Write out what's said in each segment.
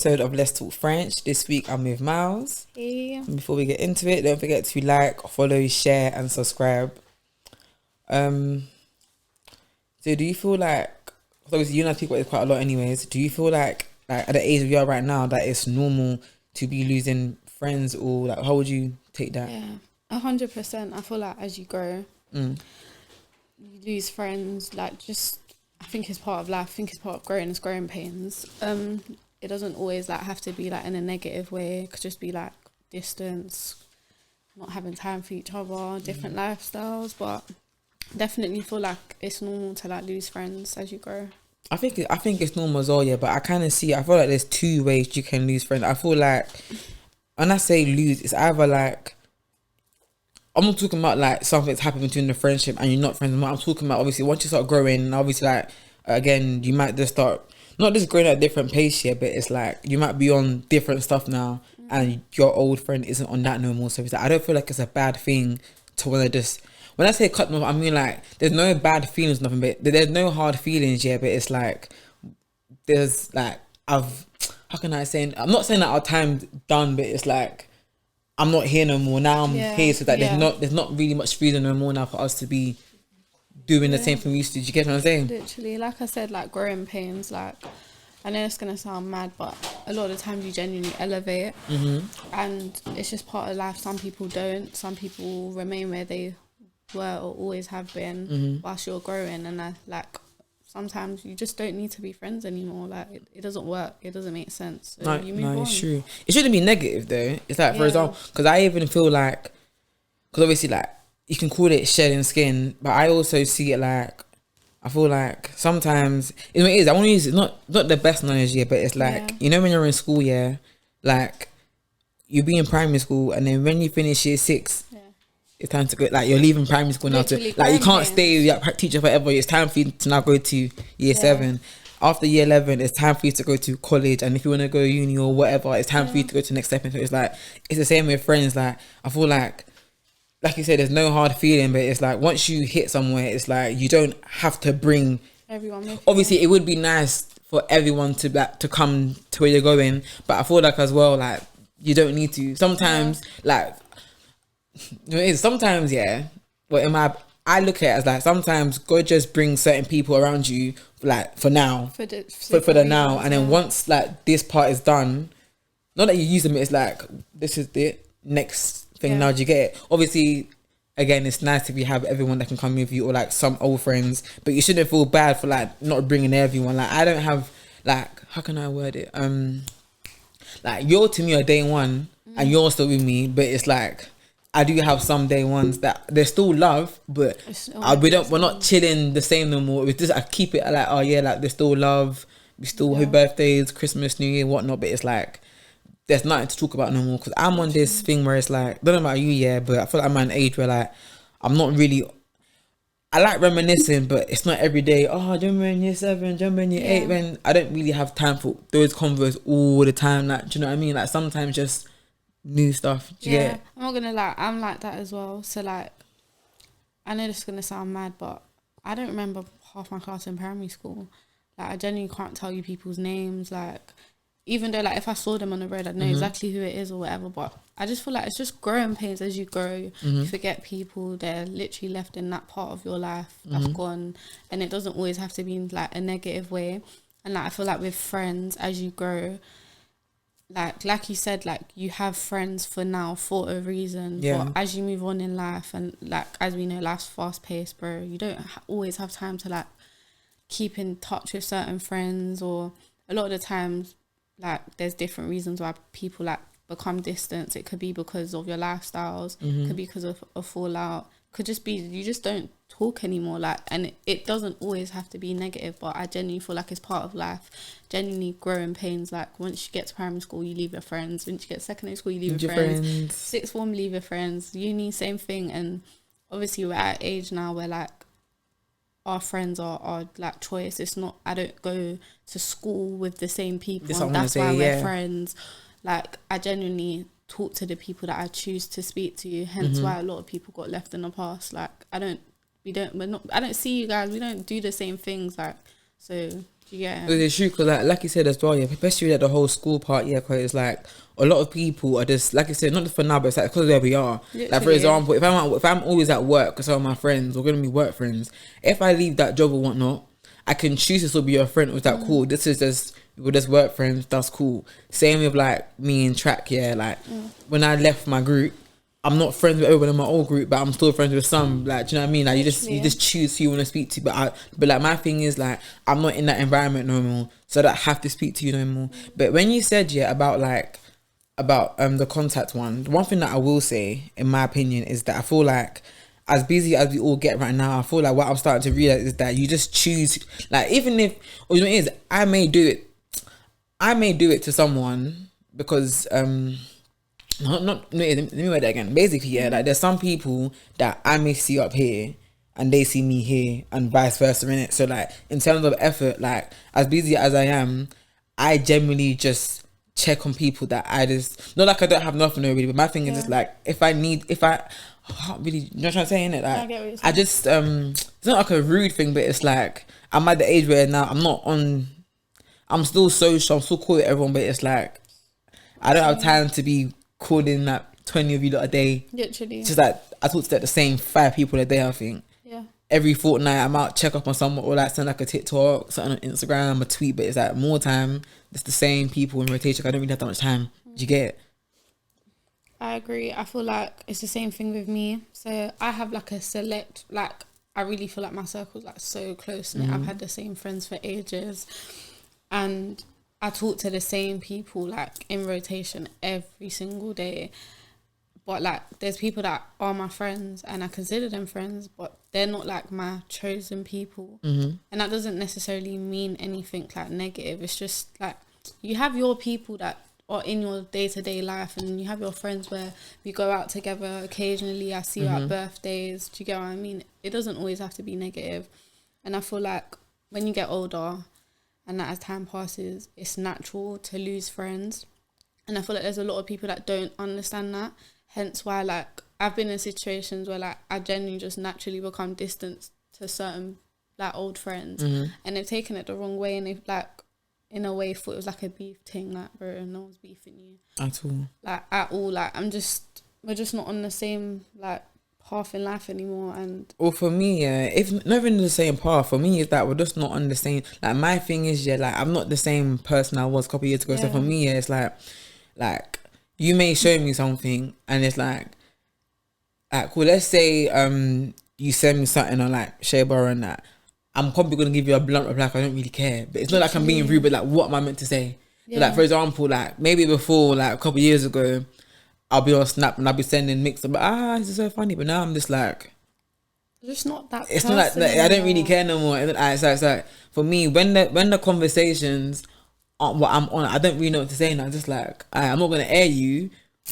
Episode of Let's Talk French. This week I'm with Mallz. Hey. Before we get into it, don't forget to like, follow, share and subscribe. So do you feel like, obviously you and I speak about this quite a lot anyways, do you feel like at the age we are right now that it's normal to be losing friends, or like how would you take that? Yeah, 100%. I feel like as you grow, you lose friends. Like, just, I think it's part of life. I think it's part of growing. It's growing pains. It doesn't always like have to be like in a negative way. It could just be like distance, not having time for each other, different lifestyles. But definitely feel like it's normal to like lose friends as you grow. I think it's normal as well, yeah. But I kind of see. I feel like there's two ways you can lose friends. I feel like when I say lose, it's either like, I'm not talking about like something's happened between the friendship and you're not friends. I'm talking about obviously once you start growing, and obviously like again you might just start not just growing at a different pace here, but it's like you might be on different stuff now, and your old friend isn't on that no more. So it's like, I don't feel like it's a bad thing to want to just, when I say cut them off, I mean like there's no bad feelings, nothing, but there's no hard feelings, yeah. But it's like there's like how can I say? I'm not saying that our time's done, but it's like I'm not here no more. Now I'm here, so that there's not really much reason no more now for us to be doing the same thing we used to. Do you get what I'm saying? Literally, like I said, like growing pains. Like, I know it's gonna sound mad, but a lot of the times you genuinely elevate, and it's just part of life. Some people don't. Some people remain where they were or always have been whilst you're growing, and like sometimes you just don't need to be friends anymore. Like it doesn't work. It doesn't make sense. So you move on. It's true. It shouldn't be negative though. It's like, for example, because I even feel like, because obviously like you can call it shedding skin, but I also see it like, I feel like sometimes it is. I want to use it, not the best analogy, but it's like, you know when you're in school, like you be in primary school, and then when you finish year 6, it's time to go. Like you're leaving primary school now, to like you can't stay with your teacher forever. It's time for you to now go to year 7. After year 11, it's time for you to go to college, and if you want to go uni or whatever, it's time for you to go to the next step. So it's like, it's the same with friends. Like I feel like you said, there's no hard feeling, but it's like once you hit somewhere, it's like you don't have to bring everyone with you. Obviously it would be nice for everyone to come to where you're going, but I feel like as well, like you don't need to sometimes. Like sometimes, well, I look at it as like sometimes God just brings certain people around you, like for now, for the now, and then once like this part is done, not that you use them, it's like this is the next thing. Now do you get it? Obviously again, it's nice if you have everyone that can come with you, or like some old friends, but you shouldn't feel bad for like not bringing everyone. Like I don't have, like, how can I word it, like you're to me a day one and you're still with me, but it's like I do have some day ones that there's still love, but we're not chilling the same no more. It's just I keep it like, oh yeah, like there's still love, we still have birthdays, Christmas, New Year, whatnot, but it's like there's nothing to talk about no more, because I'm on this thing where it's like, don't know about you, but I feel like I'm at an age where like I'm not really, I like reminiscing, but it's not every day. Oh, do you remember in year 7? Do you remember in year 8? When I don't really have time for those convos all the time. Like, do you know what I mean? Like sometimes just new stuff. Do you get it? I'm not gonna lie, I'm like that as well. So like, I know this is gonna sound mad, but I don't remember half my class in primary school. Like I genuinely can't tell you people's names. Like, even though like if I saw them on the road, I'd know exactly who it is or whatever. But I just feel like it's just growing pains as you grow. You forget people, they're literally left in that part of your life that's gone, and it doesn't always have to be in like a negative way. And like I feel like with friends, as you grow, like you said, like you have friends for now for a reason. But as you move on in life, and like as we know, life's fast paced, bro, you don't always have time to like keep in touch with certain friends, or a lot of the times like there's different reasons why people like become distant. It could be because of your lifestyles, could be because of a fallout, could just be you just don't talk anymore. Like, and it doesn't always have to be negative, but I genuinely feel like it's part of life. Genuinely growing pains. Like once you get to primary school, you leave your friends. Once you get to secondary school, you leave your friends. Sixth form, leave your friends. Uni, same thing. And obviously we're at an age now where like our friends are like choice. It's not, I don't go to school with the same people and that's why we're friends. Like I genuinely talk to the people that I choose to speak to, hence why a lot of people got left in the past. Like I don't see you guys, we don't do the same things. Like So do you get it? It's true, because like you said as well, yeah, especially at the whole school part, yeah, because it's like a lot of people are just, like I said, not just for now, but it's like because where we are. Literally. Like for example, if I'm always at work with some of my friends, we're gonna be work friends. If I leave that job or whatnot, I can choose to still be your friend. Was that cool? This is just, we're just work friends. That's cool. Same with like me and Track. Yeah, like when I left my group, I'm not friends with everyone in my old group, but I'm still friends with some. Like, do you know what I mean? Like, you just choose who you want to speak to. But like my thing is like, I'm not in that environment no more, so that I have to speak to you no more. But when you said about the contact one thing that I will say, in my opinion, is that I feel like, as busy as we all get right now, I feel like what I'm starting to realize is that you just choose. Like, even if, or you know what it is, I may do it to someone because let me word that again. Basically, yeah, like there's some people that I may see up here and they see me here and vice versa, innit? So like in terms of effort, like as busy as I am, I generally just check on people that I just, not like I don't have nothing already, but my thing is just like, if I can't really, you know what I'm saying, it like I just it's not like a rude thing, but it's like I'm at the age where now I'm still social, I'm still cool with everyone, but it's like I don't have time to be calling like 20 of you a day. Literally. It's just like I talk to like the same 5 people a day, I think. Yeah. Every fortnight I'm out, check up on someone, or like send like a TikTok, something on Instagram, a tweet, but it's like more time. It's the same people in rotation. I don't really have that much time. Do you get it? I agree. I feel like it's the same thing with me. So I have like a select, like I really feel like my circle's like so close knit. I've had the same friends for ages, and I talk to the same people like in rotation every single day. But like there's people that are my friends and I consider them friends, but they're not like my chosen people. And that doesn't necessarily mean anything like negative. It's just like you have your people that are in your day-to-day life, and you have your friends where we go out together occasionally. I see you at birthdays. Do you get what I mean? It doesn't always have to be negative. And I feel like when you get older and that as time passes, it's natural to lose friends. And I feel like there's a lot of people that don't understand that. Hence why, like, I've been in situations where, like, I genuinely just naturally become distant to certain, like, old friends. And they've taken it the wrong way, and they've, like, in a way thought it was, like, a beef thing. Like, bro, no one's beefing you. At all. Like, at all. Like, we're just not on the same, like, path in life anymore. And well, for me, yeah, if not even the same path, for me is that we're just not on the same. Like my thing is, yeah, like I'm not the same person I was a couple of years ago. So for me, yeah, it's like you may show me something and it's like cool, let's say you send me something on like Shea Bar and that, I'm probably gonna give you a blunt reply. I don't really care, but it's not like I'm being rude, but like what am I meant to say? So, like for example, like maybe before, like a couple of years ago, I'll be on Snap and I'll be sending mix of, this is so funny. But now I'm just like, it's not that. It's not like I don't really care no more. And it's like for me, when the conversations aren't what I'm on, I don't really know what to say. And I'm just like, I'm not gonna air you,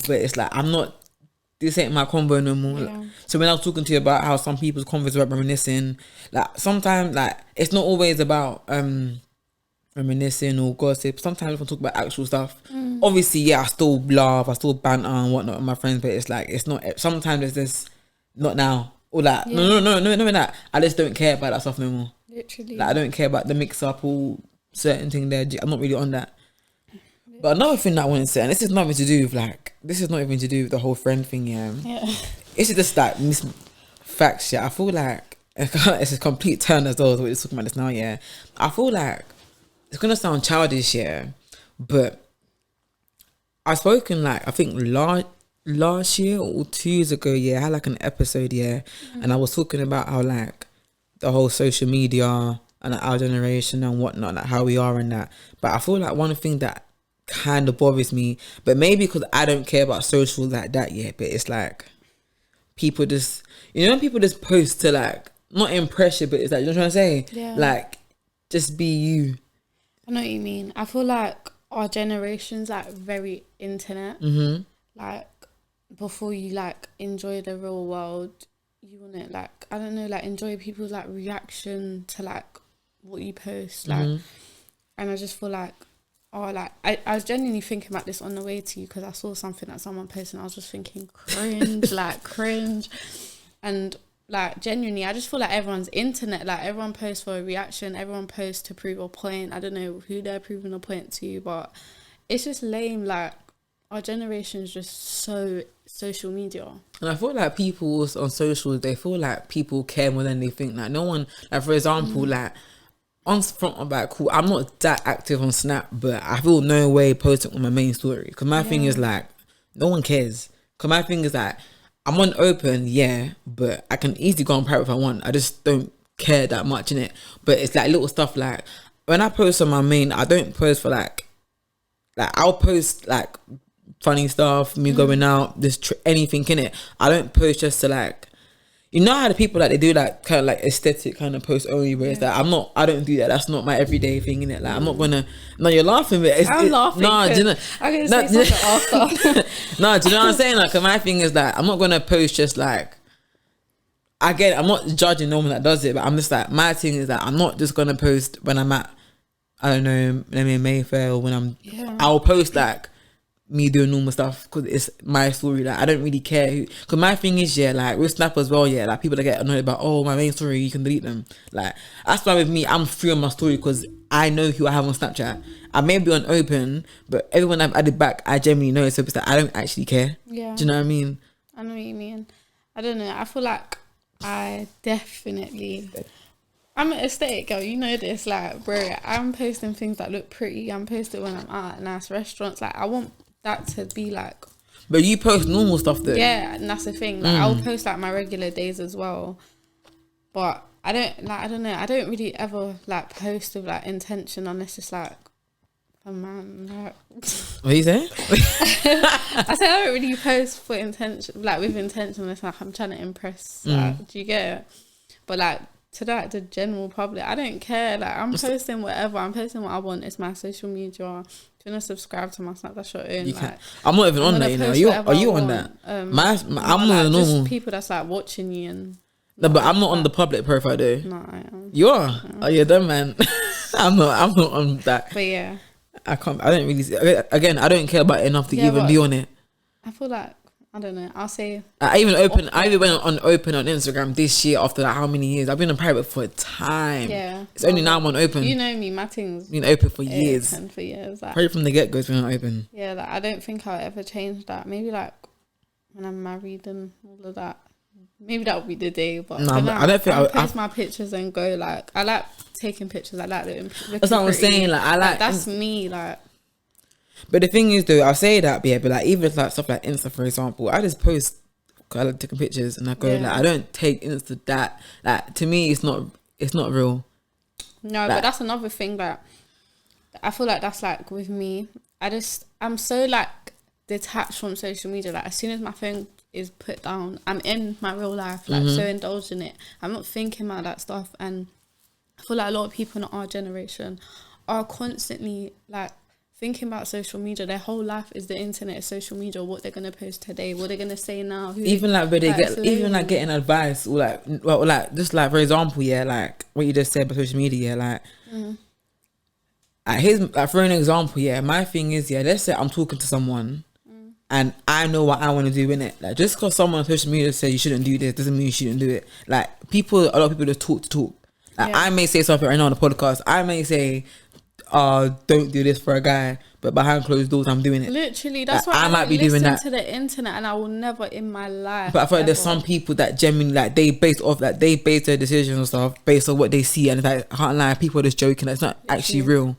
but it's like I'm not. This ain't my convo no more. Yeah. So when I was talking to you about how some people's convos are reminiscing, like sometimes like it's not always about reminiscing or gossip. Sometimes if I talk about actual stuff, obviously, yeah, I still laugh, I still banter and whatnot with my friends, but it's like, it's not, sometimes it's just, not now. Or like, no, that. I just don't care about that stuff no more. Literally. Like, I don't care about the mix up or certain thing there. I'm not really on that. But another thing that I want to say, and this is nothing to do with the whole friend thing, yeah. It's just like facts, yeah. I feel like, it's a complete turn as well, we're just talking about this now, yeah. I feel like, it's gonna sound childish, yeah, but I've spoken like I think last year or 2 years ago, yeah, I had like an episode, yeah, and I was talking about how like the whole social media and like, our generation and whatnot, like how we are and that. But I feel like one thing that kind of bothers me, but maybe because I don't care about social like that yet, but it's like people just, when people just post to like not impress you, but it's like, you know what I'm trying to say, like just be you. I know what you mean. I feel like our generation's like very internet. Like before you like enjoy the real world, you want to like, I don't know, like enjoy people's like reaction to like what you post, like. And I just feel like, I was genuinely thinking about this on the way to you because I saw something that someone posted and I was just thinking cringe, like cringe. And like genuinely, I just feel like everyone's internet, like everyone posts for a reaction, everyone posts to prove a point. I don't know who they're proving a point to, but it's just lame. Like our generation is just so social media. And I feel like people on socials, they feel like people care more than they think. Like no one, like for example, like on front of that, cool, I'm not that active on Snap, but I feel no way posting on my main story. Because my thing is like, no one cares. Because my thing is that I'm on open, yeah, but I can easily go on private if I want. I just don't care that much in it. But it's like little stuff like, when I post on my main, I don't post for like I'll post like funny stuff, me going out, just anything in it. I don't post just to like, you know how the people like they do like kind of like aesthetic kind of post only, where it's like I don't do that. That's not my everyday thing in it. Like I'm not gonna. No, you're laughing, but I'm laughing. No, do you know? I'm gonna say something after. No, do you know what I'm saying? Like, 'cause my thing is that I'm not gonna post just like. I'm not judging no one that does it, but I'm just like, my thing is that I'm not just gonna post when I'm at, I don't know, maybe in Mayfair, or when I'll post like me doing normal stuff because it's my story. Like I don't really care who, because my thing is like with Snap as well, like people that get annoyed about, oh, my main story, you can delete them. Like that's why with me, I'm free on my story because I know who I have on Snapchat. I may be on open, but everyone I've added back, I genuinely know. So it's like I don't actually care. Yeah, do you know what I mean? I know what you mean. I don't know, I feel like I'm an aesthetic girl, you know this. Like, bro, I'm posting things that look pretty. I'm posting when I'm at nice restaurants. Like, I want that to be like. But you post normal stuff though. Yeah, and that's the thing. Like, I'll post like my regular days as well. But I don't know. I don't really ever like post with like intention unless it's like a man. Like. What are you saying? I say I don't really post for intention, like with intention unless like I'm trying to impress. Like, do you get it? But like, to like the general public, I don't care. Like I'm posting whatever. I'm posting what I want. It's my social media. If you want to subscribe to my Snap, that's your own. Like, I'm not even on that. You know, are you on that? I'm on like, the normal. Just people that's like watching you and. No, but I'm not on the public profile though. No, I am. You are. Oh, you're done, man. I'm not on that. But yeah, I don't really. Again, I don't care about it enough to even be on it. I feel like. I don't know. I'll say. I even went on open on Instagram this year after like how many years? I've been on private for a time. Yeah. It's only now I'm on open. You know me, my thing's been open for years. For years. Like, probably from the get go, it's been on open. Yeah, like I don't think I'll ever change that. Maybe like when I'm married and all of that. Maybe that would be the day. But no, I don't think I'll post my pictures and go like I like taking pictures. I like looking that's what I'm saying. Like I like that's me. Like. But the thing is, though, I'll say that, yeah, but like even like stuff like Insta, for example, I just post. I like taking pictures, and I go like I don't take Insta that. Like to me, it's not real. No, like, but that's another thing that I feel like that's like with me. I'm so like detached from social media. Like as soon as my phone is put down, I'm in my real life, like so indulged in it. I'm not thinking about that stuff, and I feel like a lot of people in our generation are constantly like. Thinking about social media, their whole life is the internet, social media, what they're gonna post today, what they're gonna say now. Even like where they like getting advice, or like just like for example, like what you just said about social media, like here's like for an example, my thing is let's say I'm talking to someone and I know what I want to do in it. Like just because someone on social media says you shouldn't do this doesn't mean you shouldn't do it. Like a lot of people just talk to talk. Like I may say something right now on the podcast. I may say. Don't do this for a guy, but behind closed doors I'm doing it. Literally, that's why I might be doing that to the internet, and I will never in my life. But I feel like there's some people that genuinely like they base their decisions and stuff based on what they see, and it's like I can't lie, people are just joking. It's not actually real.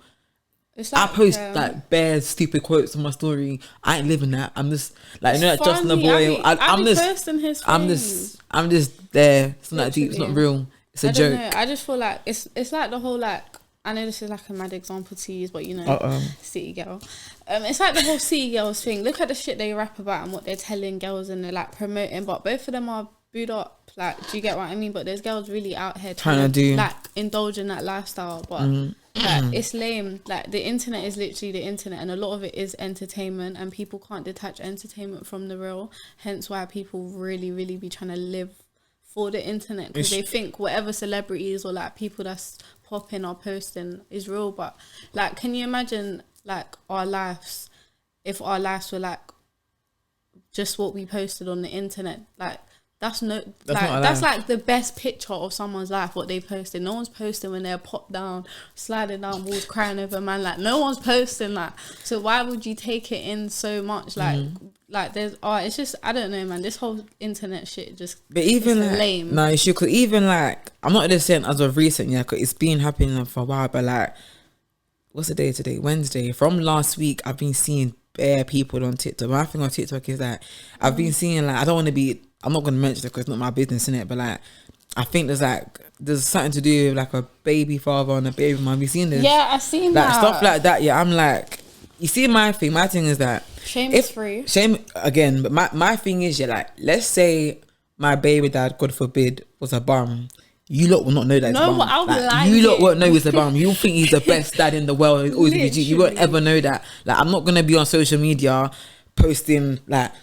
It's like, I post like bare stupid quotes on my story. I ain't living that. I'm just like you know that Justin the boy. I'm just there. It's not deep. It's not real. It's a joke. I just feel like it's like the whole like. I know this is like a mad example to use, but you know, city girl. It's like the whole city girls thing. Look at the shit they rap about and what they're telling girls and they're like promoting, but both of them are booed up. Like, do you get what I mean? But there's girls really out here trying to do like indulge in that lifestyle, but like it's lame. Like the internet is literally the internet, and a lot of it is entertainment, and people can't detach entertainment from the real. Hence why people really, really be trying to live for the internet because they think whatever celebrities or like people that's popping or posting is real. But like, can you imagine like our lives if our lives were like just what we posted on the internet? Like That's like the best picture of someone's life, what they posted. No one's posting when they're popped down, sliding down walls, crying over a man. Like, no one's posting that. So why would you take it in so much? Like there's it's just, I don't know, man. This whole internet shit just, but even like, lame. No, she could even like, I'm not just saying as of recent, yeah, because it's been happening for a while. But like, what's the day today? Wednesday. From last week, I've been seeing bare people on TikTok. My thing on TikTok is that I've been seeing like, I'm not going to mention it because it's not my business, innit? But like, I think there's something to do with like a baby father and a baby mum. You seen this? Yeah, I've seen like, that. Stuff like that. Yeah, I'm like, you see, my thing is that shame is free. Shame again, but my thing is, yeah, like, let's say my baby dad, God forbid, was a bum. You lot will not know that he's a bum. I would lie. You lot won't know he's a bum. You'll think he's the best dad in the world. He's always be G. You won't ever know that. Like, I'm not gonna be on social media posting like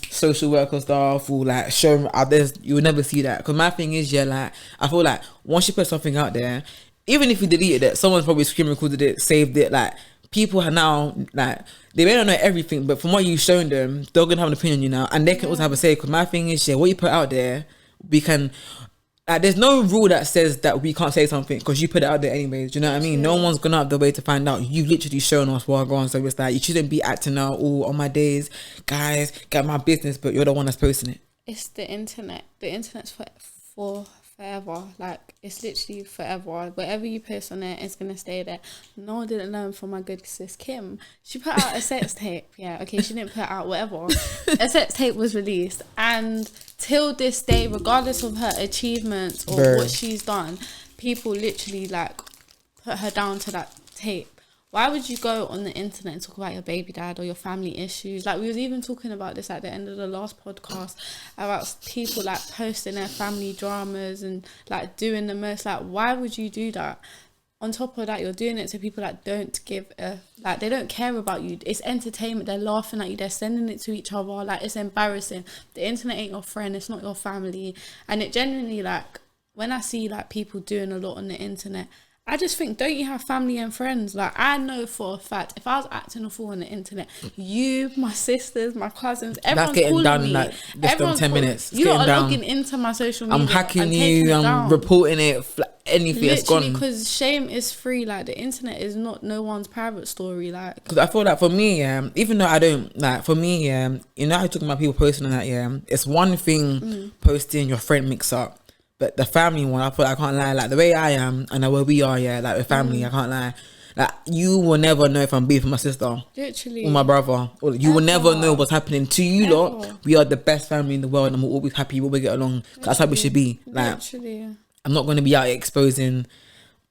social worker stuff or like showing others. You will never see that, because my thing is, yeah, like, I feel like once you put something out there, even if you deleted it, someone's probably screen recorded it, saved it. Like, people are now, like, they may not know everything, but from what you've shown them, they're gonna have an opinion on you now, and they can also have a say. Because my thing is, yeah, what you put out there, we can, like, there's no rule that says that we can't say something because you put it out there anyways. Do you know what I mean? No one's gonna have the way to find out. You've literally shown us what going on. So it's like, you shouldn't be acting out all on my days, guys, get my business, but you're the one that's posting it. It's the internet. The internet's for forever. Like, it's literally forever. Whatever you post on it, it's gonna stay there. No one didn't learn from my good sis Kim. She put out a sex tape. Yeah, okay, she didn't put out whatever. A sex tape was released, and till this day, regardless of her achievements or what she's done, people literally like put her down to that tape. Why would you go on the internet and talk about your baby dad or your family issues? Like, we was even talking about this at the end of the last podcast about people like posting their family dramas and like doing the most. Like, why would you do that? On top of that, you're doing it to people that don't give a, like, they don't care about you. It's entertainment. They're laughing at you. They're sending it to each other. Like, it's embarrassing. The internet ain't your friend. It's not your family. And it genuinely, like, when I see like people doing a lot on the internet, I just think, don't you have family and friends? Like, I know for a fact, if I was acting a fool on the internet, you, my sisters, my cousins, everyone's calling done, me. like, everyone's 10 minutes. You are logging into my social media. I'm hacking you. I'm reporting it. Anything that's gone. Literally, because shame is free. Like, the internet is not no one's private story. Like, because I feel like for me, even though I don't, like, for me, you know, I talking about people posting on that, it's one thing posting your friend mix up. But the family one, I feel like I can't lie. Like, the way I am and the way we are, like, with family, I can't lie. Like, you will never know if I'm beefing my sister. Literally. Or my brother. Or you will never know what's happening to you lot. We are the best family in the world, and we're always happy when we get along. That's how we should be. Like, literally. I'm not going to be out here exposing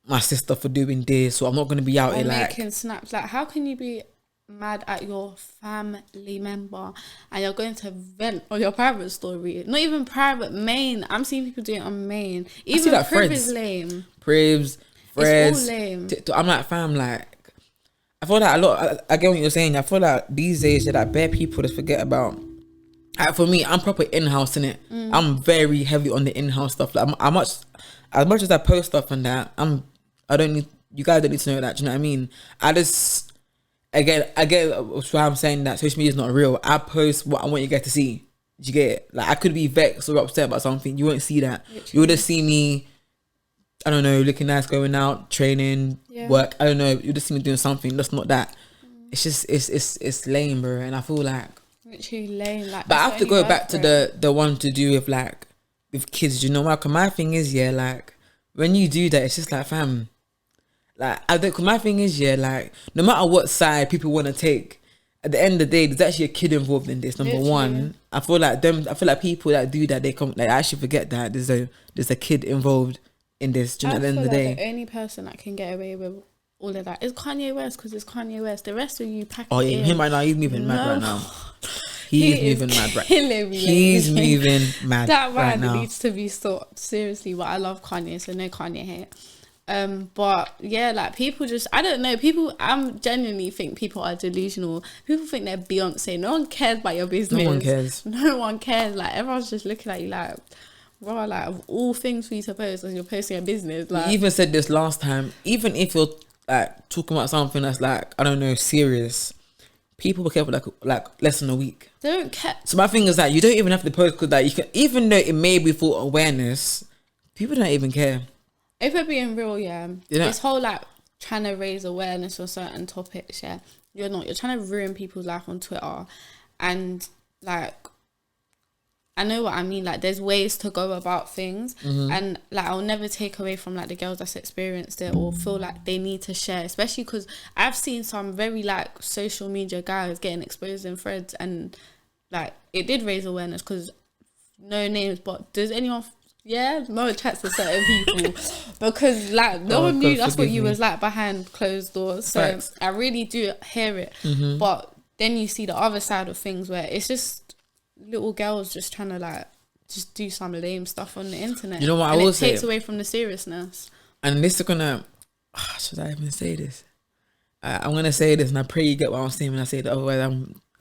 my sister for doing this, or I'm not going to be out here like making snaps. Like, how can you be mad at your family member and you're going to vent on your private story? Not even private, main. I'm seeing people doing it on main. Even Priv is lame. Privs, It's all lame. I'm like, fam, like, I feel like a lot, I get what you're saying. I feel like these days, like, bare people just forget about, like, for me, I'm proper in-house, innit? I'm very heavy on the in-house stuff. Like, as much as I post stuff and that, I don't need, you guys don't need to know that, do you know what I mean? I get why I'm saying that social media is not real. I post what I want you guys to see. Do you get it? Like, I could be vexed or upset about something. You won't see that. Literally. You would just see me, I don't know, looking nice, going out, training, work. I don't know. You just see me doing something. That's not that. It's just it's lame, bro. And I feel like literally lame. Like, but I have to go back to the one to do with like with kids. You know what? Cause my thing is, like, when you do that, it's just like, fam. Like, cause my thing is, like, no matter what side people want to take, at the end of the day, there's actually a kid involved in this. Number one, I feel like people that do that, they come, like, I actually forget that there's a kid involved in this. Do you know, at the end of the day, the only person that can get away with all of that is Kanye West, because it's Kanye West. The rest of you pack. Oh yeah, him right now, he's moving mad right now. He's moving mad right now. He's moving mad that right now. That needs to be stopped, seriously. But I love Kanye, so no Kanye hate. But yeah, like, people just, I don't know, I'm genuinely think people are delusional. People think they're Beyonce. No one cares about your business. No one cares. Like, everyone's just looking at you like, bro, like, of all things for you to post, as you're posting a business. Like, you even said this last time, even if you're like talking about something that's like, I don't know, serious, people will care for like less than a week. They don't care. So my thing is that you don't even have to post because that you can, even though it may be for awareness, people don't even care. If we're being real, yeah, this whole like trying to raise awareness for certain topics, yeah, you're trying to ruin people's life on Twitter, and like, I know what I mean. Like, there's ways to go about things, and like, I'll never take away from like the girls that's experienced it or feel like they need to share, especially because I've seen some very like social media guys getting exposed in threads, and like it did raise awareness because no names, but does anyone? Yeah, no chats to certain people because like no one knew that's what you was like behind closed doors. So Facts. I really do hear it, but then you see the other side of things where it's just little girls just trying to like just do some lame stuff on the internet. You know what I will say? It takes away from the seriousness. And this is gonna, should I even say this? I'm gonna say this, and I pray you get what I'm saying when I say it. Otherwise,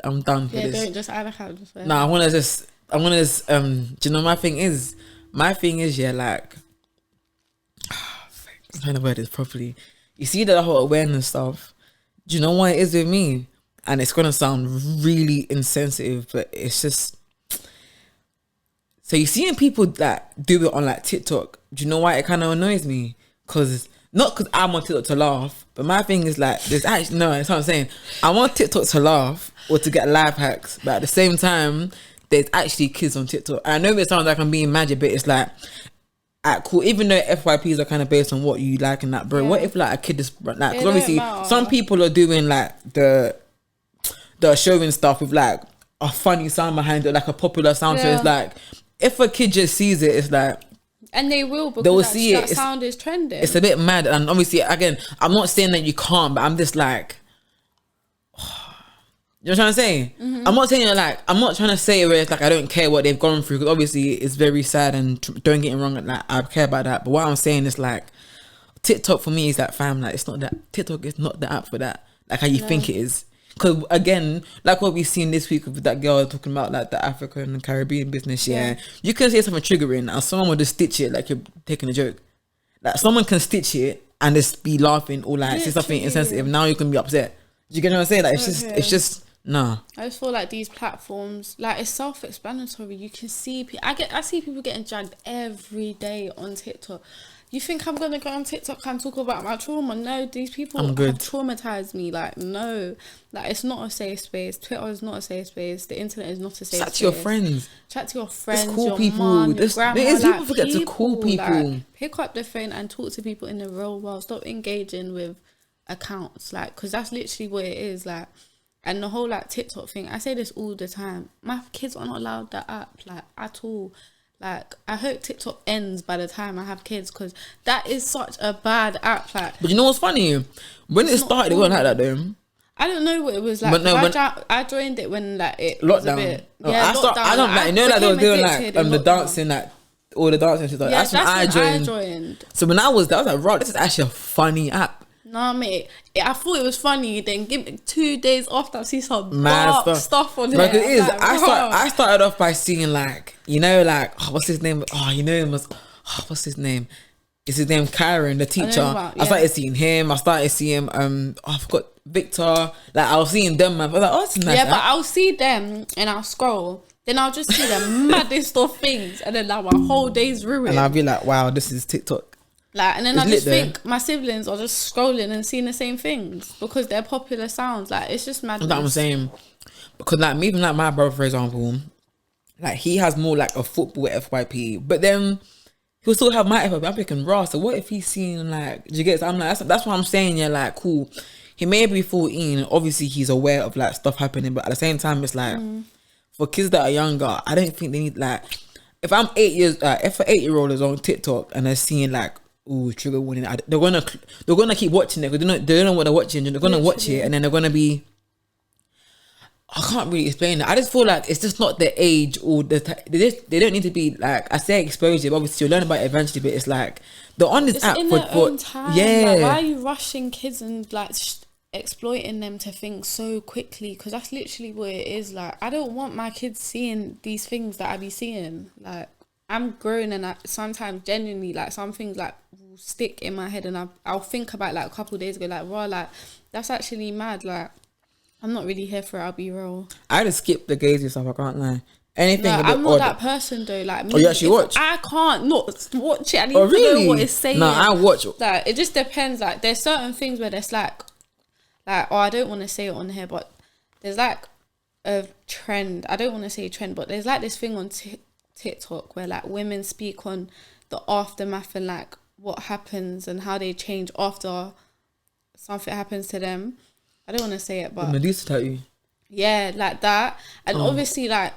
I'm done for this. Yeah, don't just either have just. No, I wanna just. Do you know my thing is? My thing is, yeah, like, I'm trying to word this properly. You see the whole awareness stuff. Do you know what it is with me? And it's gonna sound really insensitive, but it's just. So you seeing people that do it on like TikTok. Do you know why it kind of annoys me? Not because I'm on TikTok to laugh, but my thing is like, there's actually no. That's what I'm saying. I'm on TikTok to laugh or to get life hacks, but at the same time, there's actually kids on TikTok. I know it sounds like I'm being magic, but it's like, cool. Even though FYPs are kind of based on what you like and that, bro. Yeah. What if like a kid is like? Because obviously, some people are doing like the showing stuff with like a funny sound behind it, like a popular sound. Yeah. So it's like, if a kid just sees it, it's like, and they will because they will see that sound is trending. It's a bit mad, and obviously, again, I'm not saying that you can't, but I'm just like. You know what I'm trying to say? I'm not saying like, I'm not trying to say where it's like I don't care what they've gone through, because obviously it's very sad, and don't get me wrong, like I care about that. But what I'm saying is like, TikTok for me is that, fam, like it's not that, TikTok is not the app for that, like how you think it is. Because again, like what we've seen this week with that girl talking about like the African and Caribbean business, you can say something triggering and someone will just stitch it like you're taking a joke. Like someone can stitch it and just be laughing or like say something insensitive. Now you can be upset. Do you get what I'm saying? Like it's just no. I just feel like these platforms, like it's self-explanatory. You can see, I see people getting dragged every day on TikTok. You think I'm gonna go on TikTok and talk about my trauma? No, these people have traumatized me. Like no, like it's not a safe space. Twitter is not a safe space. The internet is not a safe space. Chat to your friends. Chat to your friends. Just call your people. Mom, your grandma. People forget to call people. Like, pick up the phone and talk to people in the real world. Stop engaging with accounts, like, because that's literally what it is. Like, and the whole like TikTok thing. I say this all the time. My kids are not allowed that app, like at all. Like, I hope TikTok ends by the time I have kids, because that is such a bad app. Like, but you know what's funny? When it started, it wasn't like that though. I don't know what it was like. But no, I joined it when like it lockdown. Was a bit, lockdown. I don't like. You know, like they were doing like the dancing, like all the dancing stuff. Yeah, that's when I joined. So when I was there, I was like, right, this is actually a funny app. Nah, mate. I thought it was funny. Then give me 2 days after, I see some mad stuff on there. Like it is. Like, I started off by seeing like, you know, like what's his name? Oh, you know him as what's his name? Is his name Kyron, the teacher? I started seeing him. I started seeing I forgot Victor. Like I was seeing them. Man. I was like, oh, this is nice. Yeah, but I'll see them and I'll scroll. Then I'll just see the maddest of things, and then like my whole day's ruined. And I'll be like, wow, this is TikTok. Like, and then I just think my siblings are just scrolling and seeing the same things because they're popular sounds. Like, it's just madness. That's what I'm saying. Because like even like my brother, for example, like he has more like a football FYP, but then he'll still have my FYP. I'm thinking, raw. So what if he's seeing like? Do you get? So I'm like, that's what I'm saying. Yeah, like cool. He may be 14. Obviously, he's aware of like stuff happening, but at the same time, it's like for kids that are younger, I don't think they need like. If I'm 8 years, if an 8-year-old is on TikTok and they're seeing like. Ooh, trigger warning. They're gonna keep watching it because they don't know what they're watching. They're gonna watch it and then they're gonna be. I can't really explain it. I just feel like it's just not the age or they don't need to be like I say exposure. But obviously, you'll learn about it eventually. But it's like they're on this app in for their own time. Yeah. Like, why are you rushing kids and like exploiting them to things so quickly? Because that's literally what it is. Like, I don't want my kids seeing these things that I be seeing. Like. I'm grown and I sometimes genuinely like some things like will stick in my head and I'll think about like a couple of days ago like wow, like that's actually mad. Like I'm not really here for it, I'll be real. I just skip the gazy stuff, I can't lie. Anything no, a bit I'm not odd. that person though. Like me, oh, you actually watch? I can't not watch it. I need really? to know what it's saying. No, I watch. Like it just depends. Like there's certain things where there's like oh, I don't want to say it on here, but there's like a trend. I don't want to say trend, but there's like this thing on TikTok where like women speak on the aftermath and like what happens and how they change after something happens to them. I don't want to say it, but Medusa tattoo. Yeah, like that. And obviously, like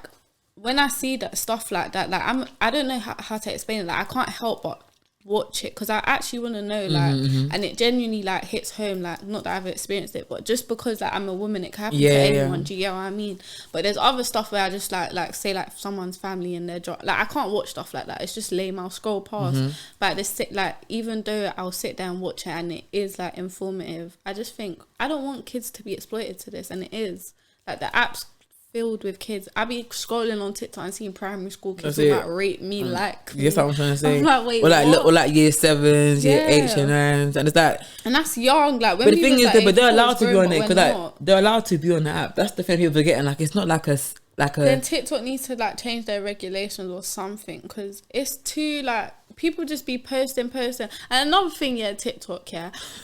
when I see that stuff like that, like I don't know how to explain it. Like I can't help but watch it because I actually want to know, like, and it genuinely like hits home. Like not that I've experienced it, but just because like I'm a woman, it can happen to anyone. Do you get what I mean? But there's other stuff where I just like say like someone's family and their job. Like I can't watch stuff like that. It's just lame. I'll scroll past. But like even though I'll sit there and watch it and it is like informative, I just think I don't want kids to be exploited to this, and it is. Like the app's filled with kids. I be scrolling on TikTok and seeing primary school kids who like rate me like. Yes, I'm trying to say. I'm like, wait, or like year 7s, year 8s, and nines, and it's like. And that's young. Like, when but the thing is, like, but they're allowed to be on it because like they're allowed to be on the app. That's the thing people forgetting. Like it's not like a. Then TikTok needs to like change their regulations or something because it's too like people just be posting. And another thing, TikTok,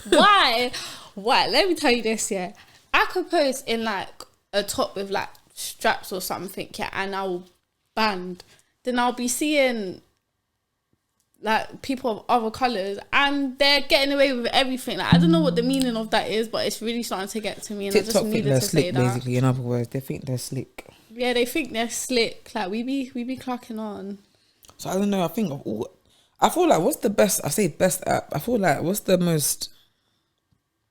why? Let me tell you this, I could post in like a top with like straps or something, and I'll banned. Then I'll be seeing like people of other colours and they're getting away with everything. Like I don't know what the meaning of that is, but it's really starting to get to me, and TikTok I just needed to slick, say that. Basically, in other words, they think they're slick. Yeah, they think they're slick. Like we be clocking on. So I don't know. I think of all. I feel like what's the best? I say best app. I feel like what's the most.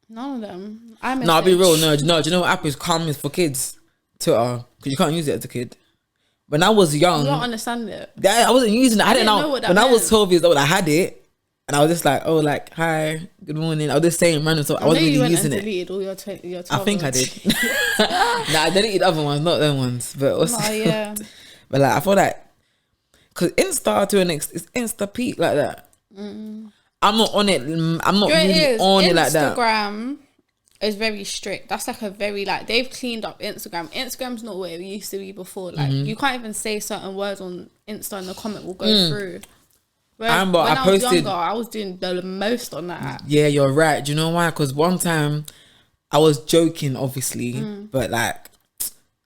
None of them. I'll be real. No, do you know what app is calmest for kids? Twitter, because you can't use it as a kid. When I was young, I don't understand it. I wasn't using it. I didn't know what that meant. I was 12 years old, I had it, and I was just like, oh, like hi, good morning. I was just saying random stuff. I wasn't really using it. Deleted all your 12 I think I did. I deleted other ones, not them ones. But also, but like I feel like because Insta to an it's Insta peak like that. I'm not on it. I'm not really on it like that. Instagram is very strict. That's like a very like they've cleaned up Instagram. Instagram's not what it used to be before. Like you can't even say certain words on Insta and the comment will go through. Whereas when I was younger, I was doing the most on that app. Yeah, you're right. Do you know why? Because one time I was joking, obviously, but like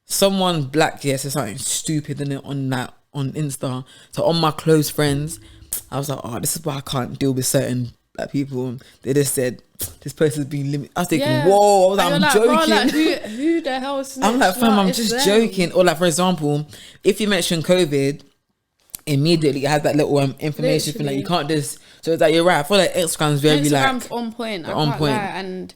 someone black said something stupid in it on Insta. So on my close friends, I was like, oh, this is why I can't deal with certain black people. They just said this person's being limited. I was thinking, whoa, I'm like, joking. Bro, like, who the hell is I'm like, fam, I'm just joking. Or like, for example, if you mention COVID, immediately it has that little information thing. Like you can't just. So it's like you're right. I feel like Instagram's like on point. I can't lie. And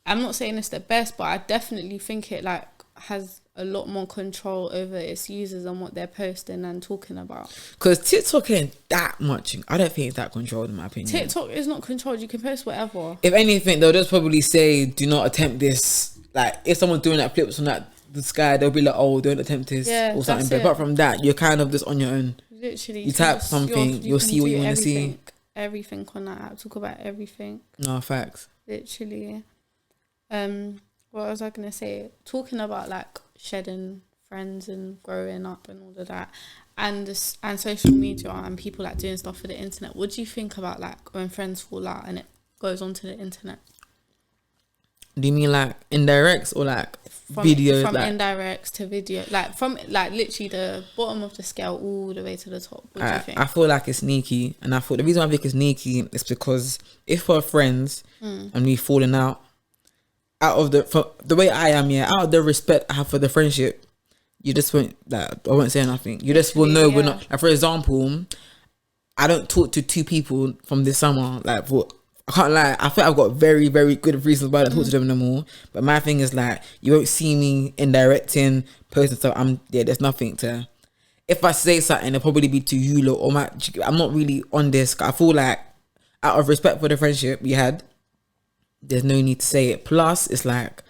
I'm not saying it's the best, but I definitely think it like has a lot more control over its users and what they're posting and talking about. Because TikTok ain't that much. I don't think it's that controlled in my opinion. TikTok is not controlled. You can post whatever. If anything, they'll just probably say, "Do not attempt this." Like if someone's doing that flips on the sky, they'll be like, "Oh, don't attempt this," or something. But apart from that, you're kind of just on your own. Literally, you type something, you'll see what you want to see. Everything on that app. Talk about everything. No facts. Literally. What was I gonna say? Talking about like shedding friends and growing up and all of that, and social media and people like doing stuff for the internet. What do you think about like when friends fall out and it goes onto the internet? Do you mean like indirects or like videos? From like indirects to video, like from like literally the bottom of the scale all the way to the top. What do you think? I feel like it's sneaky, and I thought the reason why I think it's sneaky is because if we're friends and we falling out of the way I am, out of the respect I have for the friendship, you just won't like I won't say nothing. You just will know we're not. Like for example, I don't talk to 2 people from this summer. Like I can't lie, I think I've got very, very good reasons why I don't talk to them no more. But my thing is like, you won't see me indirecting, posting stuff. There's nothing to. If I say something, it'll probably be to you lot or I'm not really on this. I feel like out of respect for the friendship we had, there's no need to say it. Plus, it's like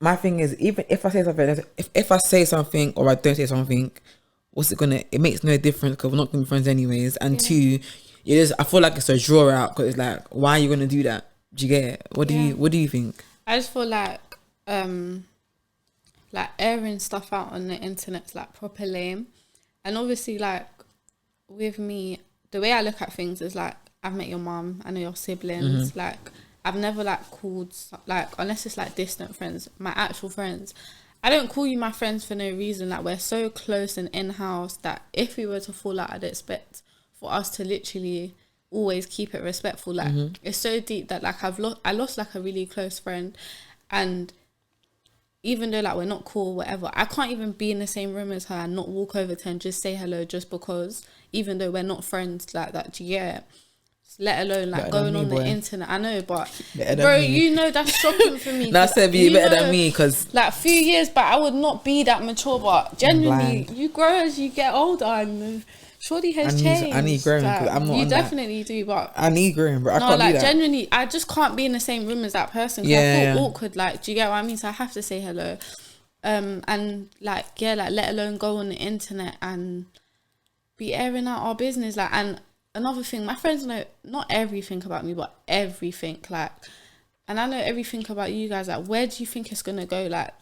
my thing is even if I say something, if I say something or I don't say something, it makes no difference because we're not gonna be friends anyways. And 2. I feel like it's a draw out because it's like, why are you gonna do that? Do you get it? What do you think? I just feel like like airing stuff out on the internet's like proper lame. And obviously, like with me, the way I look at things is like, I've met your mum, I know your siblings, like I've never like called, like unless it's like distant friends, my actual friends, I don't call you my friends for no reason. Like we're so close and in-house that if we were to fall out, I'd expect for us to literally always keep it respectful. Like it's so deep that like I lost like a really close friend, and even though like we're not cool or whatever, I can't even be in the same room as her and not walk over to her and just say hello just because, even though we're not friends like that. Do you get it? Let alone like going on the internet. I know, but bro, you know that's shocking for me. That's said be better than me, because like a few years back I would not be that mature, but genuinely you grow as you get older, and Shorty has changed. I need growing. Like, I'm not. You definitely do, but I need growing, bro. I can't like do that. Genuinely, I just can't be in the same room as that person. I feel awkward. Like, do you get what I mean? So I have to say hello, and like like let alone go on the internet and be airing out our business. Like, and another thing, my friends know not everything about me, but everything. Like, and I know everything about you guys. Like, where do you think it's gonna go? Like,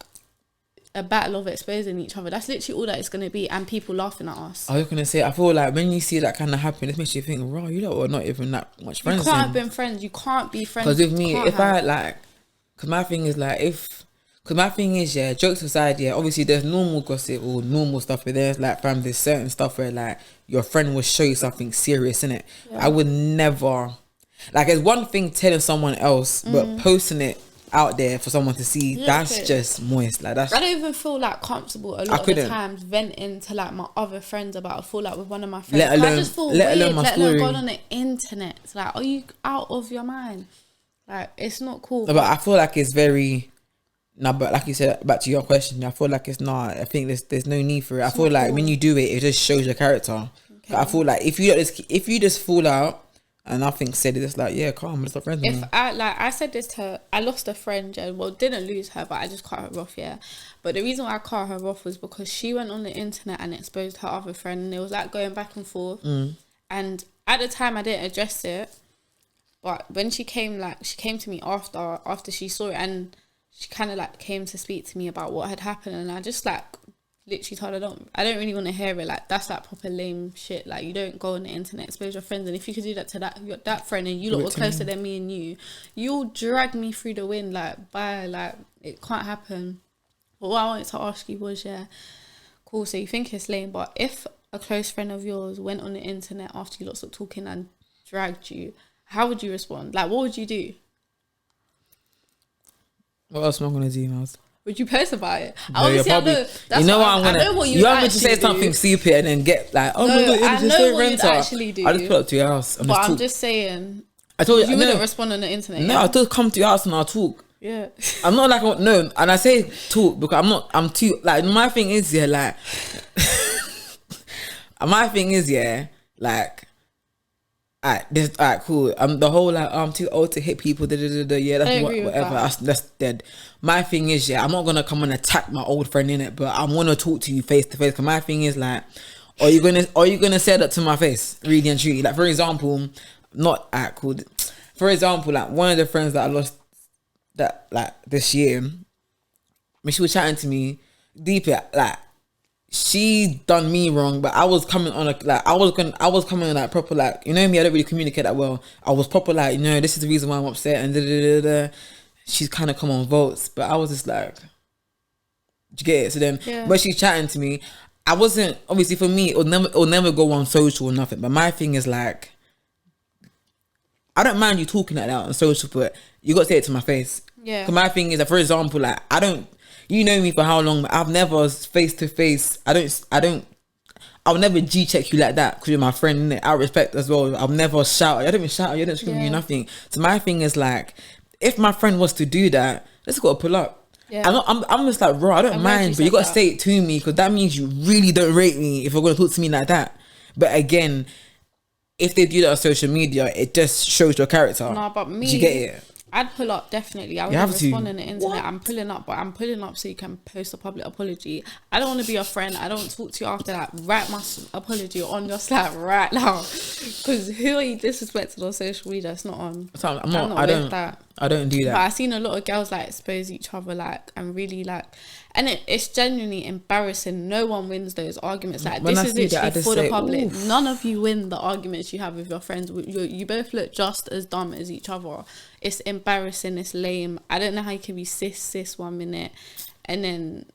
a battle of exposing each other. That's literally all that it's going to be, and people laughing at us. I was going to say, I feel like when you see that kind of happen, it makes you think, right, you lot are not even that much friends. You can't have been friends. You can't be friends. Because with me, if I like, because my thing is like, jokes aside, obviously there's normal gossip or normal stuff, but there's like, there's certain stuff where like your friend will show you something serious, innit? I would never, like, it's one thing telling someone else, but posting it out there for someone to see, that's just moist. Like, that's, I don't even feel like comfortable a lot of the times venting to like my other friends about. I feel like with one of my friends, I just feel weird, let alone going on the internet. It's like, are you out of your mind? Like, it's not cool. No, but I feel like it's very, but like you said, back to your question, I feel like it's not, I think there's no need for it. I feel like when you do it, it just shows your character. Okay. I feel like if you just fall out and nothing said, it's like, yeah, calm, let's not friends anymore. I said this to her, I lost a friend, didn't lose her, but I just cut her off, But the reason why I cut her off was because she went on the internet and exposed her other friend, and it was like going back and forth. And at the time I didn't address it, but when she came to me after she saw it, and she kind of like came to speak to me about what had happened, and I just like literally told her, I don't really want to hear it. Like, that's like proper lame shit. Like, you don't go on the internet, expose your friends, and if you could do that to that friend, and you lot were closer than me and you'll drag me through the wind. Like, bye. Like, it can't happen. But what I wanted to ask you was, cool, so you think it's lame, but if a close friend of yours went on the internet after you lot stopped talking and dragged you, how would you respond? Like, what would you do? What else am I gonna do, Mallz? Would you post about it? No, obviously, I know. That's, you know what I'm gonna. I know what you want me to say something stupid and then get like, oh my god, I know what you'd actually do. I just put up to your house. But I'm just saying. I told you wouldn't respond on the internet. No, I just come to your house and I'll talk. Yeah. I'm not like, no, and I say talk because I'm too, like, my thing is, like, my thing is, like, alright, cool. The whole like, I'm too old to hit people. Yeah, that's whatever. That's dead. My thing is, I'm not gonna come and attack my old friend in it, but I want to talk to you face to face. Cause my thing is like, are you gonna say that to my face, really and truly? Like, for example, not cool. For example, like one of the friends that I lost that like this year, when she was chatting to me, deep like, she done me wrong, but I was coming on I was coming on like proper, like, you know me, I don't really communicate that well. I was proper like, you know, this is the reason why I'm upset, and she's kind of come on votes, but I was just like, do you get it? So then when she's chatting to me, I wasn't, obviously for me, it'll never go on social or nothing, but my thing is like, I don't mind you talking like that on social, but you got to say it to my face. Yeah. 'Cause my thing is that, for example, like, I don't, you know me for how long, but I've never face to face. I'll never G check you like that because you're my friend, innit? I respect as well. I'll never shout. I don't even shout. You don't scream you nothing. So my thing is like, if my friend was to do that, let's go pull up. Yeah. I'm just like, bro, I don't mind, but you got to say it to me because that means you really don't rate me if you're going to talk to me like that. But again, if they do that on social media, it just shows your character. No, but me, do you get it? I'd pull up, definitely. I wouldn't respond on the internet. What? I'm pulling up, but I'm pulling up so you can post a public apology. I don't want to be your friend. I don't talk to you after that. Write my apology on your Slack right now. Because who are you disrespecting on social media? It's not on. I don't. I don't do that. But I've seen a lot of girls like expose each other like and really like, and it's genuinely embarrassing. No one wins those arguments. Like When this I is see that, I literally just for the say, public. oof. None of you win the arguments you have with your friends. You both look just as dumb as each other. It's embarrassing. It's lame. I don't know how you can be cis 1 minute, and then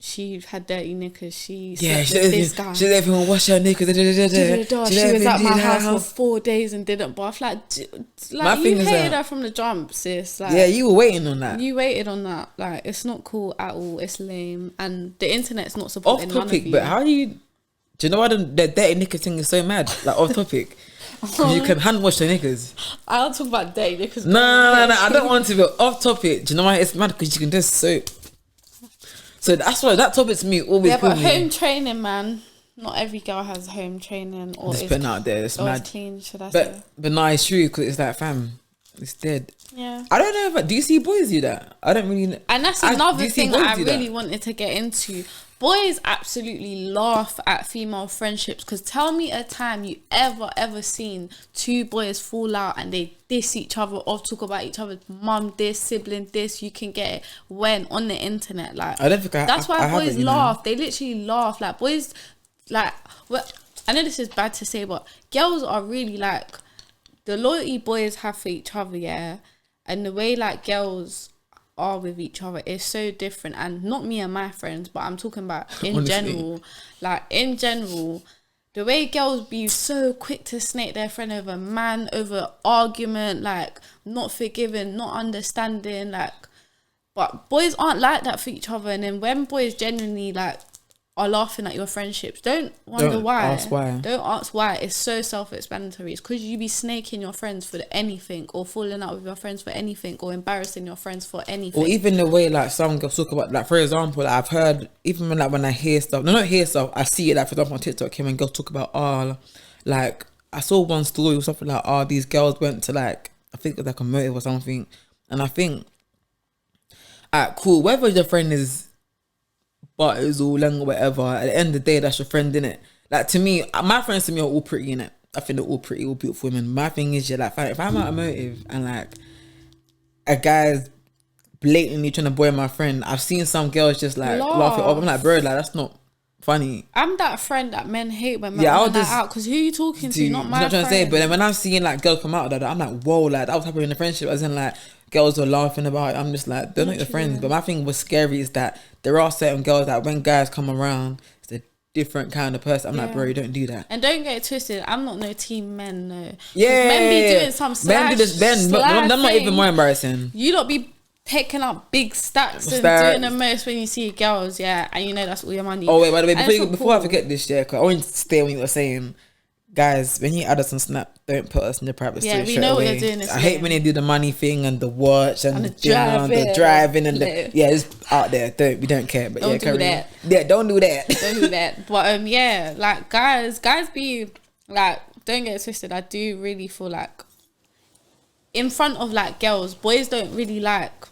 she had dirty knickers. She slept with this guy. She didn't even wash her knickers. She was at my house for 4 days and didn't bath. Like you hated her from the jump, sis. Like, yeah, you were waiting on that. You waited on that. Like, it's not cool at all. It's lame, and the internet's not supporting Off none of topic, you. but how do you? Do you know why the dirty knickers thing is so mad? Like off topic, because you can hand wash the knickers. I'll talk about dirty knickers. No. I don't want to be off topic. Do you know why it's mad? Because you can just soap. So that's why that topic to me always. Yeah, but home training, man. Not every girl has home training or it's been out there. It's or mad. is clean. Should I but say? But no, it's true because it's like fam, it's dead. Yeah. I don't know if do you see boys do that? I don't really know. And that's another thing that I really that? wanted to get into. Boys absolutely laugh at female friendships, because tell me a time you ever seen two boys fall out and they diss each other or talk about each other's mum this, sibling this. You can get it when on the internet. Like, I don't think that's why boys laugh. Know. They literally laugh. Like, boys, like, well, I know this is bad to say, but girls are really like the loyalty boys have for each other, yeah, and the way like girls are with each other is so different. And not me and my friends, but I'm talking about in general. Like, in general, the way girls be so quick to snake their friend over man, over argument, like not forgiving, not understanding, like, but boys aren't like that for each other. And then when boys genuinely like are laughing at your friendships, don't wonder why. Don't ask why. It's so self-explanatory. It's because you be snaking your friends for anything, or falling out with your friends for anything, or embarrassing your friends for anything. Or even the way like some girls talk about, like for example, like, I've heard even when I hear stuff, not hear stuff, I see it, like for example on TikTok, when girls talk about like I saw one story or something like these girls went to like, I think it was like a motive or something, and I think cool, whether your friend is but it's all long or whatever, at the end of the day, that's your friend, innit? Like, to me, my friends to me are all pretty, innit? I think they're all pretty, all beautiful women. My thing is, like, if I'm out of motive and like a guy's blatantly trying to boy my friend, I've seen some girls just like laugh it off. I'm like, bro, like, that's not funny. I'm that friend that men hate when men are out, because who are you talking to? Not my friend. Trying to say, but then when I'm seeing like girls come out of that, I'm like, whoa, like that was happening in the friendship, as in like girls are laughing about it. I'm just like, they're not your friends. But my thing was scary is that there are certain girls that when guys come around, it's a different kind of person. I'm like, bro, you don't do that. And don't get it twisted, I'm not no team men, no. Yeah, men be doing some slash, men not even more embarrassing. You don't be picking up big stacks and doing the most when you see girls, yeah, and you know that's all your money. Oh wait, by the way, before I forget this, yeah, because I want to stay on what you were saying. Guys, when you add us on Snap, don't put us in your private story. Yeah, we know what you're doing. I hate when they do the money thing and the watch and the driving and it's out there. We don't care. But don't do that. Yeah, don't do that. Don't do that. But yeah, like guys be like, don't get it twisted. I do really feel like in front of like girls, boys don't really like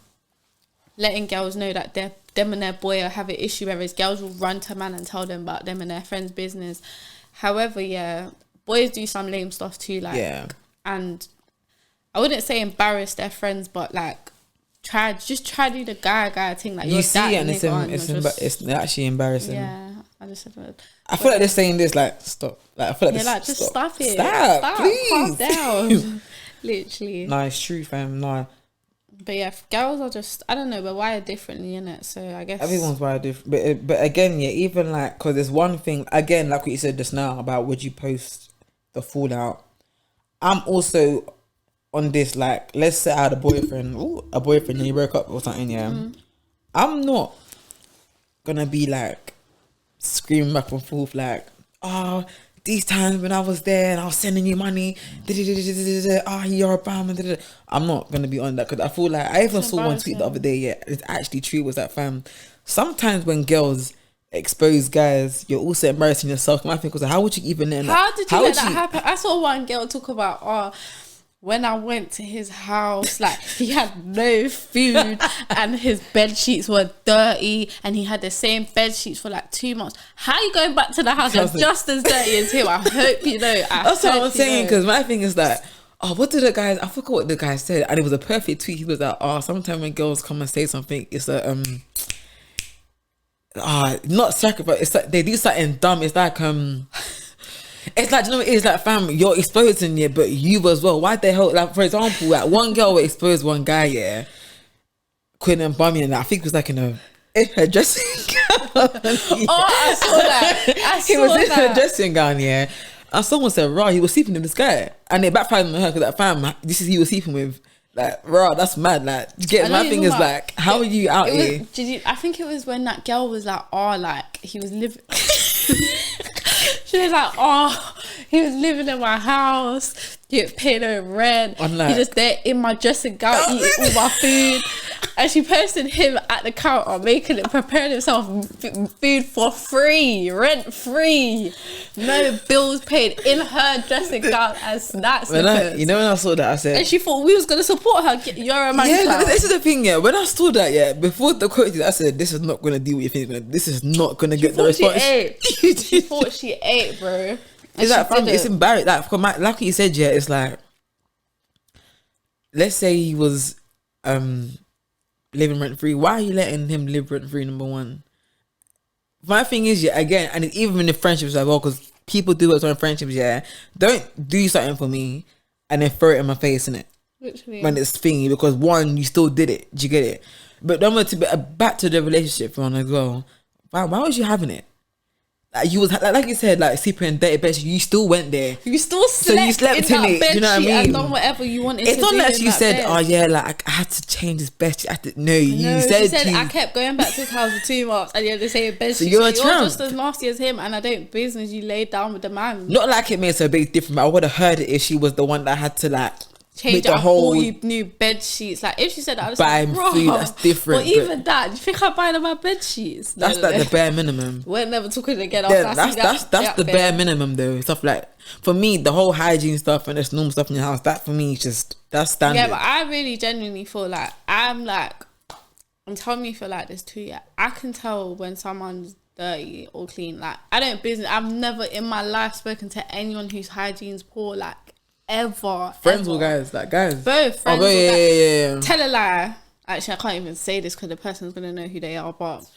letting girls know that them and their boy have an issue. Whereas girls will run to man and tell them about them and their friends' business. However, yeah, boys do some lame stuff too, like, and I wouldn't say embarrass their friends, but like try to do the guy thing, like you see it and it's actually embarrassing. Yeah, I just said that. I feel like they're saying this, like, stop. Like, I feel like like just stop it. Stop, please. Calm down. Literally. No, it's true, fam. No. But yeah, girls are just, I don't know, we're wired differently, innit? So I guess everyone's wired different. But again, yeah, even like, because there's one thing, again, like what you said just now about would you post the fallout. I'm also on this, like, let's say I had a boyfriend and you broke up or something, yeah. I'm not gonna be like screaming back and forth like, these times when I was there and I was sending you money, you're a bum. I'm not gonna be on that, because I feel like I even saw one tweet the other day. Yeah, it's actually true. Was that, fam? Sometimes when girls expose guys, you're also embarrassing yourself. My thing was, how would you even let that? How did you let that happen? I saw one girl talk about when I went to his house, like he had no food and his bed sheets were dirty and he had the same bed sheets for like 2 months. How are you going back to the house? You're just as dirty as him. I hope you know. That's what I'm saying, because my thing is that Oh, what did the guy? I forgot what the guy said, and it was a perfect tweet. He was like, "Oh, sometimes when girls come and say something, it's a not sacrifice. It's like they do something dumb. It's like it's like, you know what it is, like, fam, you're exposing it, but you as well. Why the hell? Like, for example, like, one girl will expose one guy, yeah, couldn't bum me, and I think it was like in her dressing gown. Yeah. Oh, I saw that. He was in her dressing gown, yeah. And someone said, "Raw, he was sleeping with this guy," and it backfired on her because that fam, this is he was sleeping with. Like, raw, that's mad. Like, you get my thing is like, how are you out here? I think it was when that girl was like, oh, like he was living. She was like, oh, he was living in my house. He paid no rent. He just there in my dressing gown eating all my food. And she posted him at the counter preparing himself food for free, rent free, no bills paid, in her dressing gown and snacks. You know, when I saw that, I said, and she thought we was gonna support her. You're a man. Yeah, this is the thing. Yeah, when I saw that, yeah, before the quote, I said, this is not gonna do what you think. This is not gonna get the response. She thought she ate, bro. It's like, family, it's embarrassing. Like, like you said, yeah, it's like, let's say he was living rent free. Why are you letting him live rent free? Number one. My thing is, yeah, again, and even in the friendships as well, because people do it on friendships, yeah. Don't do something for me and then throw it in my face, innit? Literally. When it's thingy, because one, you still did it. Do you get it? But then back to the relationship one as well. Why was you having it? Like, you was like you said, like sleeping in dirty bed. You still went there. You still slept, so you slept in it. You know what I mean? And done whatever you wanted. It's to not do like you said, bed. "Oh yeah, like I had to change this bed sheet." No, you said I kept going back to his house for 2 months, and you had the same bed sheet. So you're just as nasty as him, and I don't business you laid down with the man. Not like it makes a big difference. But I would have heard it if she was the one that had to like change the whole new bed sheets. Like if she said that, I was buy like, food. That's different. But even that, do you think I'm buying my bed sheets? That's like the bare minimum. We're never talking again. Yeah, that's the bare minimum though. Stuff like, for me, the whole hygiene stuff and this normal stuff in your house, that for me is just, that's standard. Yeah, but I really genuinely feel like I'm telling me, feel like this too. Yeah, I can tell when someone's dirty or clean. Like, I don't business. I've never in my life spoken to anyone whose hygiene's poor. Like, ever. Friends or guys? Like guys? Both. Friends or guys. Yeah. Tell a lie. Actually, I can't even say this because the person's going to know who they are. But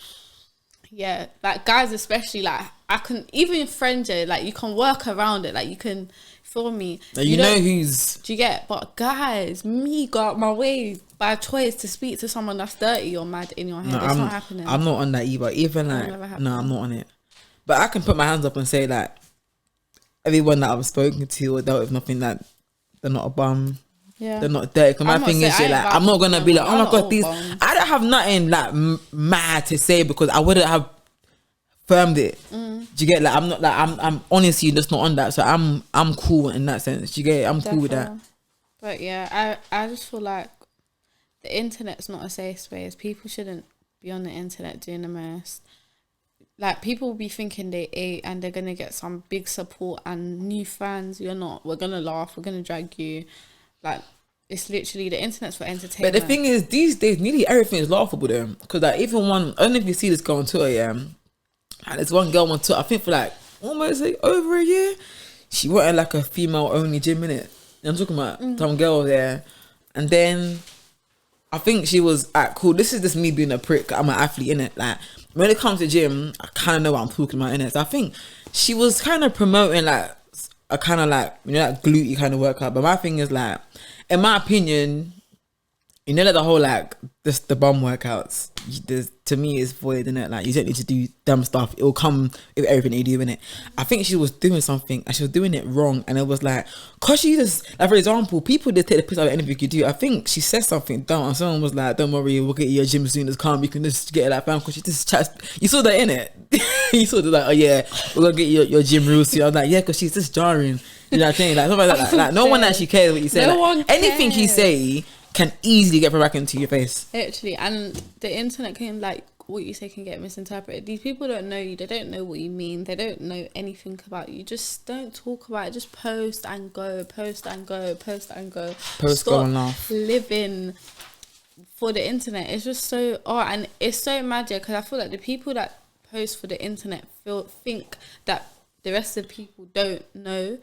yeah, like guys especially, like I can, even friends, like you can work around it. Like you can, feel me? Like, you know who's... Do you get? But guys, me go out my way by choice to speak to someone that's dirty or mad in your head. It's not happening. I'm not on that either. Even like, no, I'm not on it. But I can put my hands up and say like, everyone that I've spoken to or dealt with, nothing that they're not a bum. Yeah, they're not dirty. Cause my thing is, like, I'm not gonna be like, oh my god, these. I don't have nothing like mad to say because I wouldn't have firmed it. Do you get? Like, I'm not like I'm honestly just not on that. So I'm cool in that sense. Do you get? I'm cool with that. But yeah, I just feel like the internet's not a safe space. People shouldn't be on the internet doing the most. Like, people will be thinking they ate and they're going to get some big support and new fans. You're not. We're going to laugh. We're going to drag you. Like, it's literally, the internet's for entertainment. But the thing is, these days, nearly everything is laughable to them. Because, like, even one, I don't know if you see this girl on Twitter, yeah. And there's one girl on Twitter, I think for, like, almost, like, over a year. She went in, like, a female-only gym, innit? And I'm talking about some girl there. And then, I think she was, cool, this is just me being a prick. I'm an athlete, innit? Like, when it comes to gym, I kind of know what I'm talking about, innit? So I think she was kind of promoting, like, a kind of, like, you know, that glutey kind of workout. But my thing is, like, in my opinion, you know, like, the whole, like, the bum workouts, to me, is void, innit? Like, you don't need to do dumb stuff. It will come with everything you do, innit? I think she was doing something, and she was doing it wrong. And it was like, cause she just, like, for example, people just take the piss out of anything you do. I think she said something dumb, and someone was like, don't worry, we'll get you your gym as soon as come. You can just get it like, fam, cause she just chats. You saw that, innit? You saw that, like, oh yeah, we're gonna get your gym rules. So I was like, yeah, cause she's just jarring. You know what I'm saying? Like, something like that. Like, no one actually cares what you say. No one cares. Anything you say can easily get back into your face. Literally, and the internet can, like, what you say can get misinterpreted. These people don't know you. They don't know what you mean. They don't know anything about you. Just don't talk about it. Just post and go. Post and go. Post and go. Post, go and laugh. Living for the internet. It's just so and it's so magic because I feel like the people that post for the internet think that the rest of the people don't know.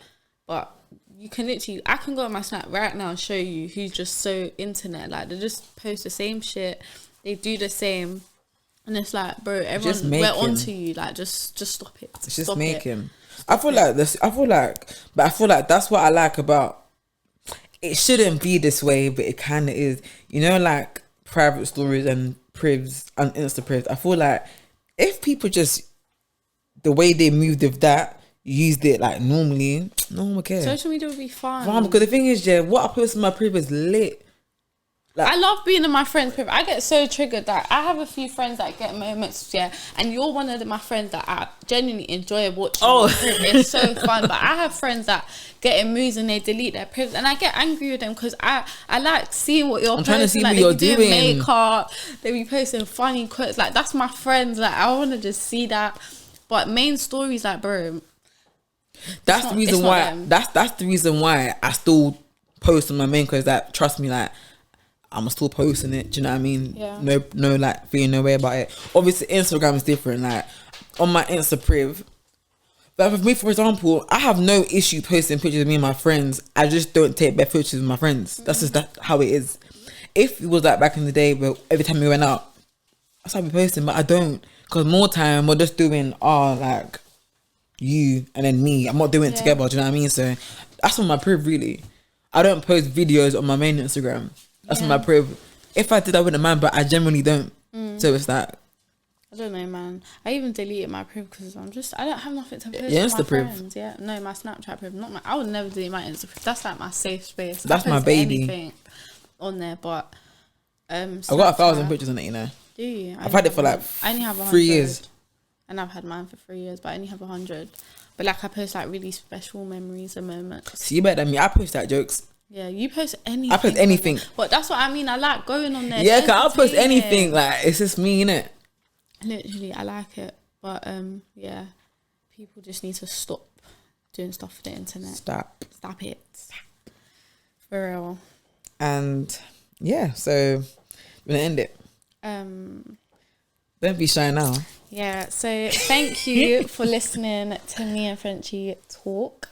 But you can literally, I can go on my Snap right now and show you who's just so internet. Like, they just post the same shit. They do the same. And it's like, bro, everyone, we're onto you. Like, just stop it. Just make him. I feel like that's what I like about, it shouldn't be this way, but it kind of is. You know, like private stories and privs and Insta privs. I feel like if people just, the way they moved with that, used it like normally, no one would care. Social media would be fun. Because the thing is, yeah, what I post in my priv is lit. Like, I love being in my friends' priv. I get so triggered that I have a few friends that get moments, yeah, and you're one of my friends that I genuinely enjoy watching. Oh, it's so fun. But I have friends that get in moods and they delete their privs, and I get angry with them because I like seeing what you're posting. Trying to see like, what you're doing. Makeup, they be posting funny quotes. Like, that's my friends. Like, I want to just see that. But main stories, like, bro, that's the reason why. That's the reason why I still post on my main, because that, trust me, like, I'm still posting it. Do you know what I mean? Yeah. No, like, feeling no way about it. Obviously, Instagram is different. Like, on my Insta priv, but with me, for example, I have no issue posting pictures of me and my friends. I just don't take bad pictures with my friends. That's just how it is. If it was like back in the day, but every time we went out, that's how I be posting. But I don't, because more time we're just doing like you and then me. I'm not doing it together. Do you know what I mean? So that's on my priv, really. I don't post videos on my main Instagram. That's on my priv. If I did, I wouldn't mind, but I generally don't. So it's like, I don't know, man. I even deleted my priv because I don't have nothing to post yeah, with my priv. friends. Yeah, no, my Snapchat priv. I would never delete my Insta priv. That's like my safe space. That's my baby. Anything on there, but I've got 1,000 pictures on it, you know. Do you? I've had it for like I only have 3 years. And I've had mine for 3 years, but I only have 100. But like, I post like really special memories and moments. See, you better than me. I post that jokes. Yeah, you post anything. I post anything. But that's what I mean. I like going on there. Yeah, cause I'll post anything. Like, it's just me, innit? Literally, I like it. But yeah, people just need to stop doing stuff for the internet. Stop it. For real. And yeah, so we're gonna end it. Don't be shy now. Yeah, so thank you for listening to me and Frenchie talk.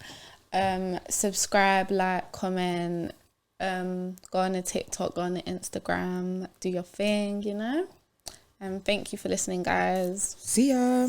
Subscribe, like, comment, go on the TikTok, go on the Instagram, do your thing, you know. Thank you for listening, guys. See ya.